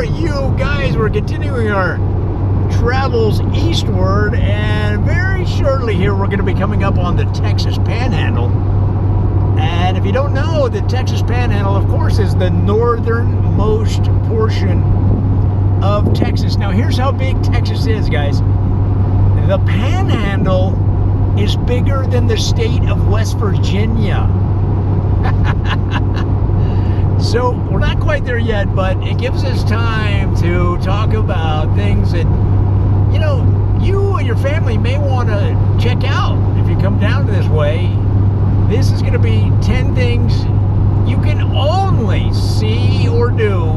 are you guys? We're continuing our travels eastward, and very shortly here we're going to be coming up on the Texas Panhandle. And if you don't know, the Texas Panhandle, of course, is the northernmost portion of Texas. Now, here's how big Texas is, guys. The Panhandle is bigger than the state of West Virginia. So we're not quite there yet, but it gives us time to talk about things that, you know, you and your family may want to check out if you come down this way. This is going to be 10 things you can only see or do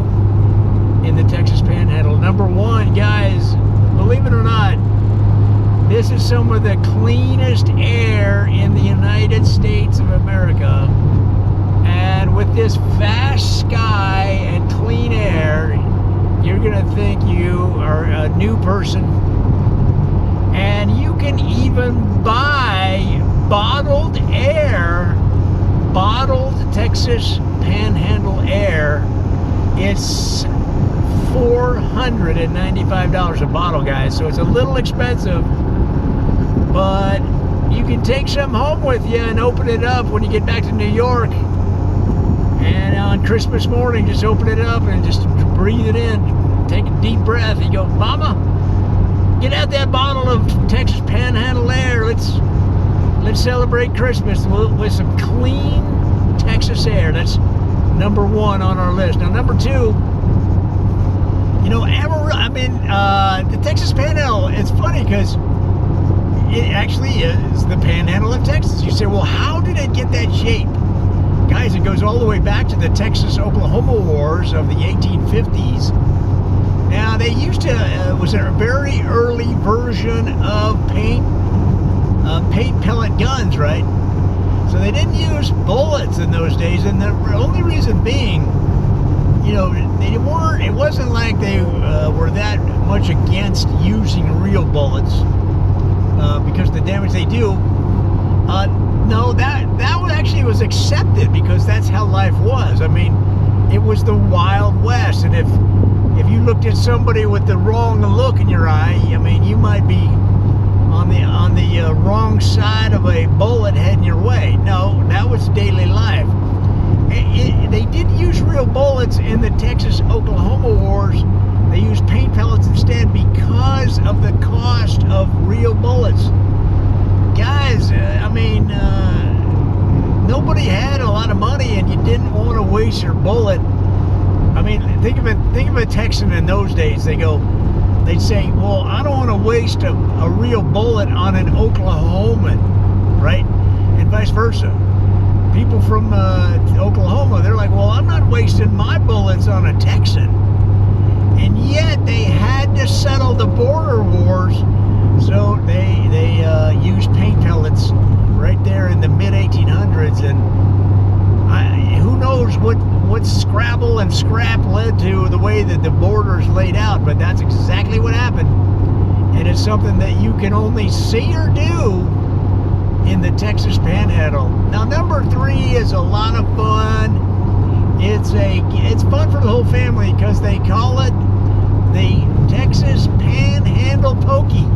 in the Texas Panhandle. Number one, guys, believe it or not, this is some of the cleanest air in the United States of America. And with this vast sky and clean air, you're going to think you are a new person. And you can even buy bottled air, bottled Texas Panhandle air. It's $495 a bottle, guys. So it's a little expensive, but you can take some home with you and open it up when you get back to New York. And on Christmas morning, just open it up and just breathe it in. Take a deep breath. You go, Mama, get out that bottle of Texas Panhandle air. Let's celebrate Christmas with some clean Texas air. That's number one on our list. Now, number two, you know, the Texas Panhandle, it's funny because it actually is the Panhandle of Texas. You say, well, how did it get that shape? Guys, it goes all the way back to the Texas-Oklahoma Wars of the 1850s. Now, they used to, it was a very early version of paint pellet guns, right? So they didn't use bullets in those days, and the only reason being, you know, it wasn't like they were that much against using real bullets because the damage they do. No, that actually was accepted because that's how life was. I mean, it was the Wild West, and if you looked at somebody with the wrong look in your eye, I mean, you might be on the wrong side of a bullet heading your way. No, that was daily life. They didn't use real bullets in the Texas-Oklahoma Wars. They used paint pellets instead because of the cost of real bullets. Guys, nobody had a lot of money, and you didn't want to waste your bullet. I mean, think of a Texan in those days. They'd say, well, I don't want to waste a real bullet on an Oklahoman, right? And vice versa. People from Oklahoma, they're like, well, I'm not wasting my bullets on a Texan. And yet they had to settle the border wars, so they used paint pellets right there in the mid-1800s, and who knows what scrabble and scrap led to the way that the borders laid out, but that's exactly what happened. And it's something that you can only see or do in the Texas Panhandle. Now, number three is a lot of fun. It's fun for the whole family because they call it the Texas Panhandle Pokey.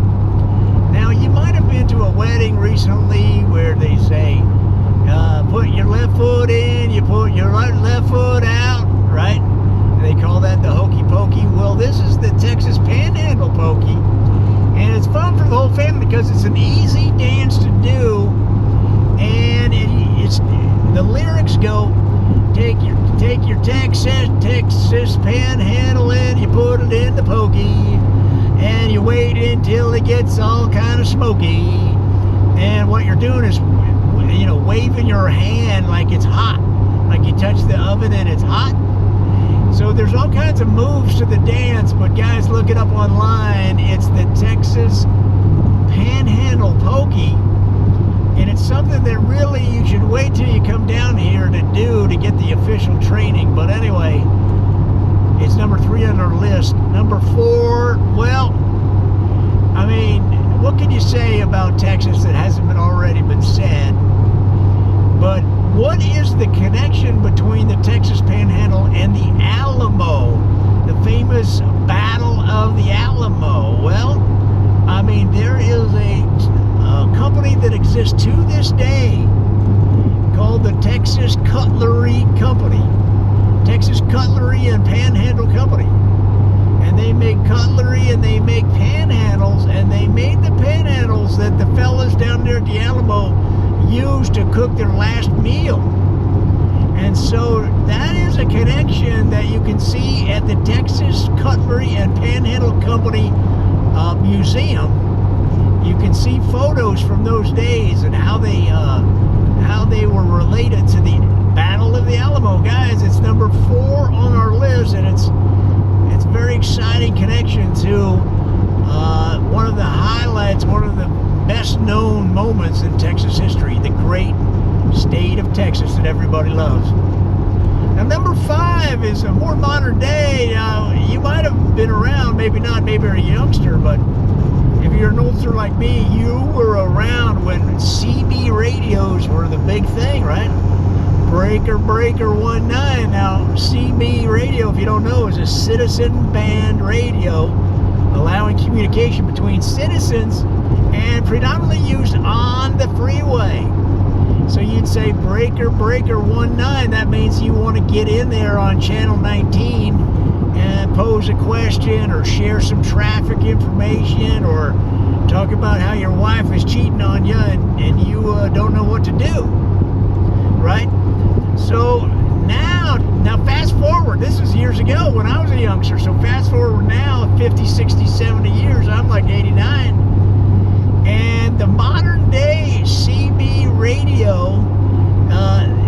Now, you might have been to a wedding recently where they say, put your left foot in, you put your left foot out, right? And they call that the hokey pokey. Well, this is the Texas Panhandle Pokey. And it's fun for the whole family because it's an easy dance to do. And the lyrics go, take your Texas Panhandle in, you put it in the pokey. And you wait until it gets all kind of smoky. And what you're doing is, you know, waving your hand like it's hot. Like you touch the oven and it's hot. So there's all kinds of moves to the dance, but guys, look it up online. It's the Texas Panhandle Pokey. And it's something that really you should wait till you come down here to do to get the official training. But anyway, it's number three on our list. Number four, well, I mean, what can you say about Texas that hasn't already been said? But what is the connection between the Texas Panhandle and the Alamo, the famous exists to this day, called the Texas Cutlery Company. Texas Cutlery and Panhandle Company. And they make cutlery and they make panhandles, and they made the panhandles that the fellas down there at the Alamo used to cook their last meal. And so that is a connection that you can see at the Texas Cutlery and Panhandle Company Museum. You can see photos from those days and how they were related to the Battle of the Alamo. Guys, it's number 4 on our list, and it's a very exciting connection to one of the highlights, one of the best known moments in Texas history, the great state of Texas that everybody loves. Now, number 5 is a more modern day. Now, you might have been around, maybe not, maybe you're a youngster, but if you're an oldster like me, you were around when CB radios were the big thing, right? Breaker 19. Now, CB radio, if you don't know, is a citizen band radio allowing communication between citizens and predominantly used on the freeway. So you'd say Breaker 19. That means you want to get in there on channel 19 and pose a question or share some traffic information or talk about how your wife is cheating on you and you don't know what to do, right? So now fast forward, this is years ago when I was a youngster, so fast forward now 50, 60, 70 years, I'm like 89, and the modern day CB radio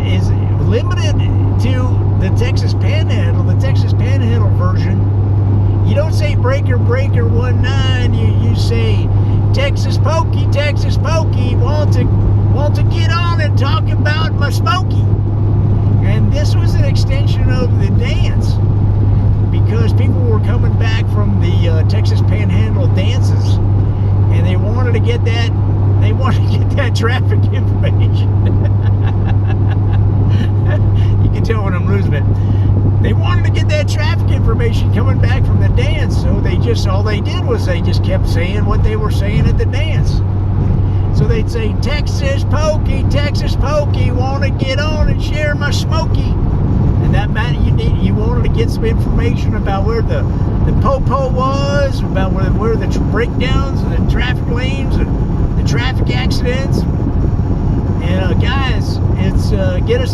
is limited to the Texas Panhandle, version. You don't say Breaker 19, you say Texas Pokey, want to get on and talk about my Smokey. And this was an extension of the dance because people were coming back from the Texas Panhandle dances, and they wanted to get that traffic information. You can tell when I'm losing it. They wanted to get that traffic information coming back from the dance, so all they did was they just kept saying what they were saying at the dance. So they'd say, Texas Pokey, want to get on and share my Smokey. And that meant you wanted to get some information about where the po-po was, about where the breakdowns and the traffic lanes and the traffic accidents. And guys, it's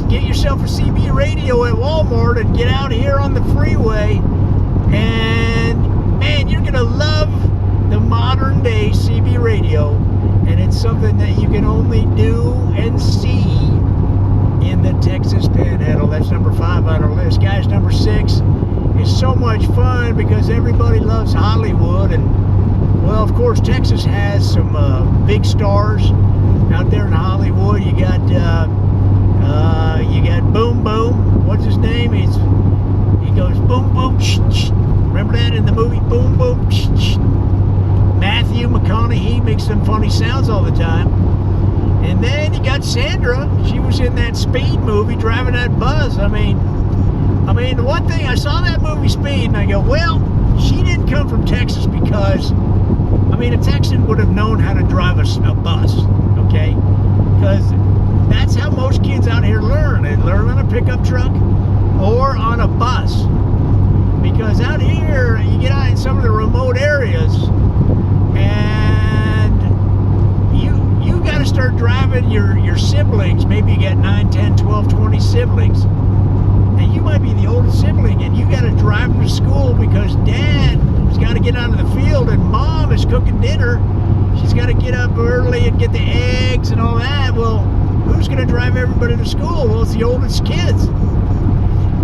get yourself a CB radio at Walmart and get out here on the freeway. And man, you're gonna love the modern day CB radio. And it's something that you can only do and see in the Texas Panhandle. That's number 5 on our list. Guys, number 6 is so much fun because everybody loves Hollywood. And, well, of course, Texas has some big stars out there in Hollywood. You got Boom Boom. What's his name? He goes boom boom. Shh, shh. Remember that in the movie Boom Boom? Shh, shh. Matthew McConaughey makes some funny sounds all the time. And then you got Sandra. She was in that Speed movie driving that bus. I mean, the one thing, I saw that movie Speed and I go, well, she didn't come from Texas because, a Texan would have known how to drive a bus, okay? Because that's how most kids out here learn. They learn on a pickup truck or on a bus. Because out here, you get out in some of the remote areas, and you got to start driving your siblings. Maybe you got 9, 10, 12, 20 siblings, and you might be the oldest sibling, and you got to drive them to school because dad has got to get out of the field and mom is cooking dinner. She's got to get up early and get the eggs and all that. Well, who's going to drive everybody to school? Well, it's the oldest kids.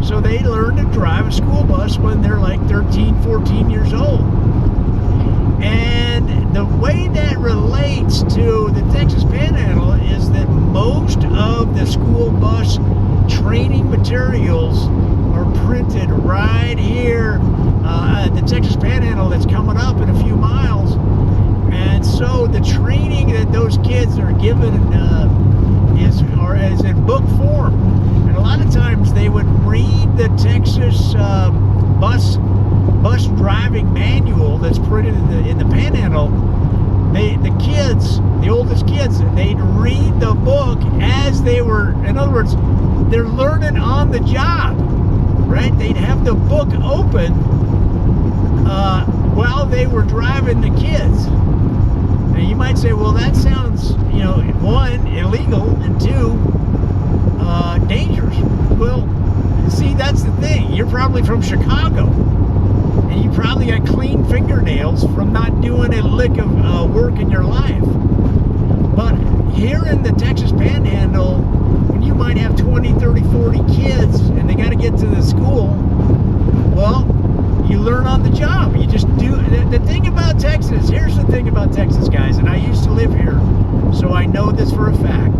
So they learn to drive a school bus when they're like 13, 14 years old. And the way that relates to the Texas Panhandle is that most of the school bus training materials are printed right here at the Texas Panhandle that's coming up in a few miles. And so the training that those kids are given is in book form. And a lot of times they would read the Texas bus driving manual that's printed in the Panhandle the kids, the oldest kids, they'd read the book as they were, in other words, they're learning on the job, right? They'd have the book open while they were driving the kids. Now you might say, well, that sounds, one, illegal, and two, dangerous. Well, see, that's the thing. You're probably from Chicago, and you probably got clean fingernails from not doing a lick of work in your life. But here in the Texas Panhandle, when you might have 20, 30, 40 kids, and they got to get to the school, well, you learn on the job. You just do. The thing about Texas, here's the thing about Texas, guys, and I used to live here, so I know this for a fact.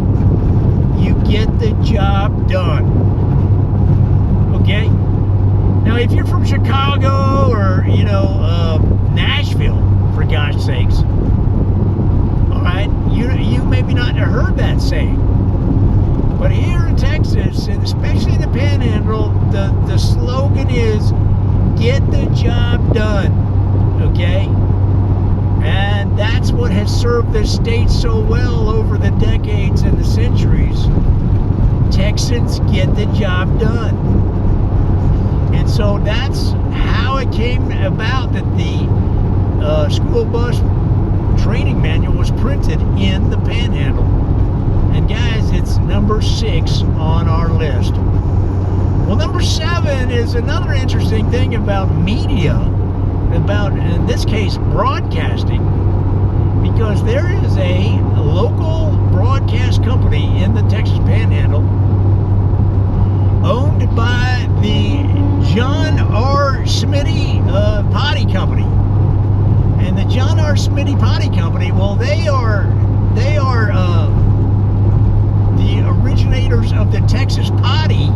You get the job done. Okay? Now, if you're from Chicago or, Nashville, for gosh sakes, all right, you maybe not have heard that saying. But here in Texas, and especially in the Panhandle, the slogan is, get the job done, okay? And that's what has served this state so well over the decades and the centuries. Texans get the job done. And so that's how it came about that the school bus training manual was printed in the Panhandle. And guys, it's number 6 on our list. Well, number 7 is another interesting thing about media, about, in this case, broadcasting, because there is a local broadcast company in the Texas Panhandle owned by the John R. Smitty Potty Company. And the John R. Smitty Potty Company, well, they are the originators of the Texas Potty,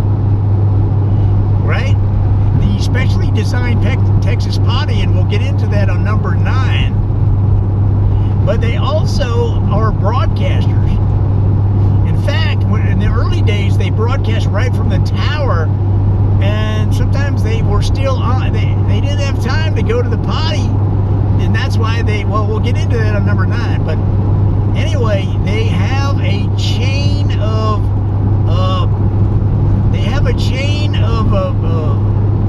right? The specially designed Texas Potty, and we'll get into that on number 9. But they also are broadcasters. In fact, in the early days, they broadcast right from the tower, and sometimes they were still on. They didn't have time to go to the potty, and that's why we'll get into that on number 9. But anyway, they have a chain of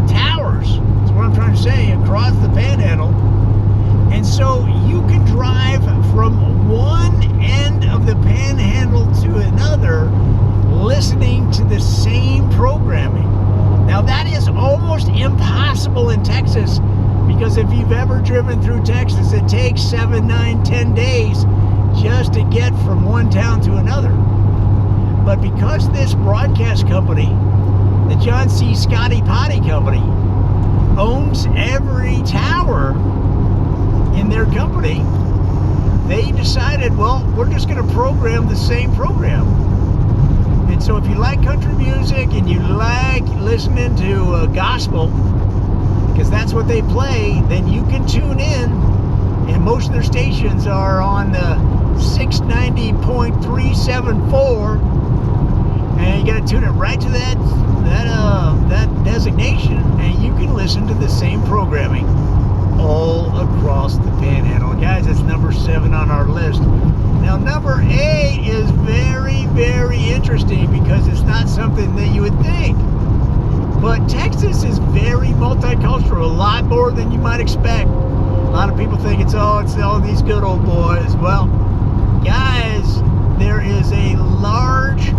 towers. That's what I'm trying to say, across the Panhandle. And so you can drive from one end of the Panhandle to another listening to the same programming. Now that is almost impossible in Texas, because if you've ever driven through Texas, it takes 7, 9, 10 days just to get from one town to another. But because this broadcast company, the John C. Scotty Potty Company, owns every tower in their company, they decided, well, we're just going to program the same program. And so if you like country music and you like listening to gospel, because that's what they play, then you can tune in. And most of their stations are on the 690.374, and you got to tune it right to that designation, and you can listen to the same programming all across the Panhandle. Guys, that's number 7 on our list. Now, number 8 is very, very interesting, because it's not something that you would think. But Texas is very multicultural, a lot more than you might expect. A lot of people think it's all these good old boys. Well, guys, there is a large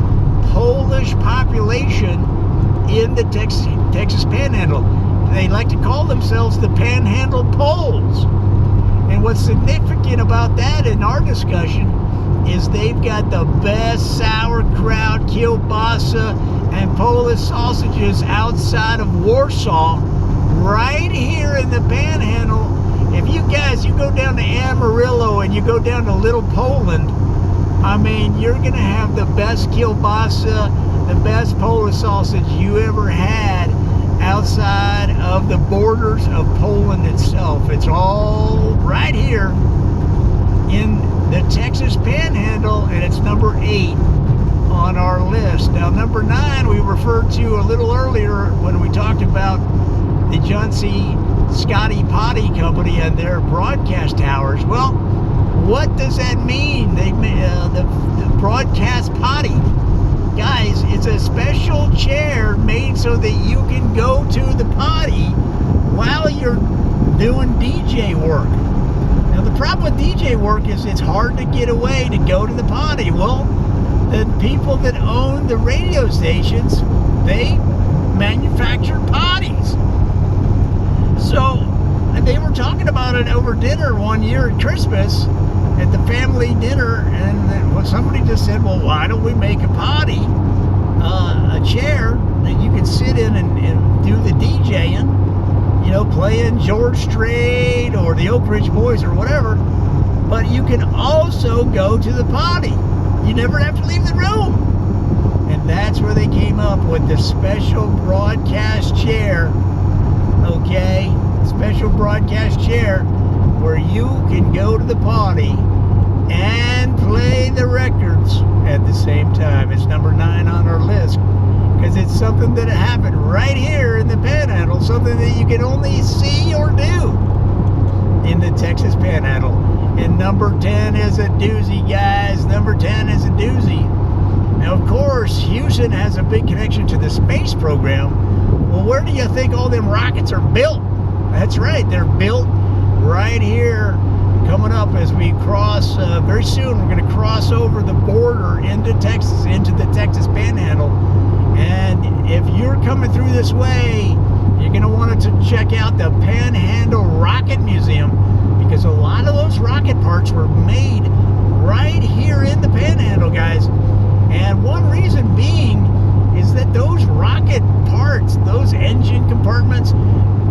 Polish population in the Texas Panhandle. They like to call themselves the Panhandle Poles. And what's significant about that in our discussion is they've got the best sauerkraut, kielbasa, and Polish sausages outside of Warsaw, right here in the Panhandle. If you go down to Amarillo and you go down to Little Poland, I mean, you're going to have the best kielbasa, the best Polish sausage you ever had outside of the borders of Poland itself. It's all right here in the Texas Panhandle, and it's number 8 on our list. Now, number 9 we referred to a little earlier when we talked about the John C. Scotty Potty Company and their broadcast towers. Well, what does that mean? The broadcast potty. Guys, it's a special chair made so that you can go to the potty while you're doing DJ work. Now, the problem with DJ work is it's hard to get away to go to the potty. Well, the people that own the radio stations, they manufacture potties. So they were talking about it over dinner one year at Christmas, at the family dinner, and somebody just said, well, why don't we make a potty, a chair that you can sit in and do the DJing, you know, playing George Strait or the Oak Ridge Boys or whatever, but you can also go to the potty. You never have to leave the room. And that's where they came up with the special broadcast chair, okay? Special broadcast chair where you can go to the potty and play the records at the same time. It's number 9 on our list because it's something that happened right here in the Panhandle, something that you can only see or do in the Texas Panhandle. And number 10 is a doozy, guys. Number 10 is a doozy. Now, of course, Houston has a big connection to the space program. Well, where do you think all them rockets are built? That's right, they're built right here. Coming up as we cross, very soon, we're going to cross over the border into Texas, into the Texas Panhandle. And if you're coming through this way, you're going to want to check out the Panhandle Rocket Museum, because a lot of those rocket parts were made right here in the Panhandle, guys. And one reason being is that those rocket parts, those engine compartments,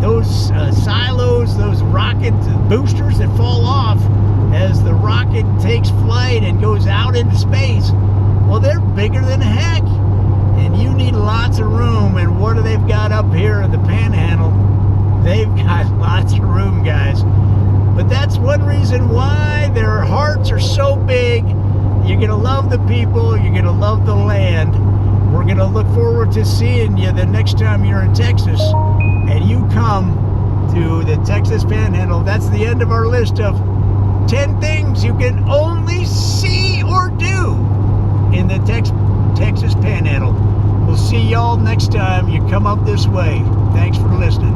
those silos, those rocket boosters that fall off as the rocket takes flight and goes out into space, well, they're bigger than heck. And you need lots of room. And what do they've got up here in the Panhandle? They've got lots of room, guys. But that's one reason why their hearts are so big. You're going to love the people. You're going to love the land. We're going to look forward to seeing you the next time you're in Texas and you come to the Texas Panhandle. That's the end of our list of 10 things you can only see or do in the Texas Panhandle. We'll see y'all next time you come up this way. Thanks for listening.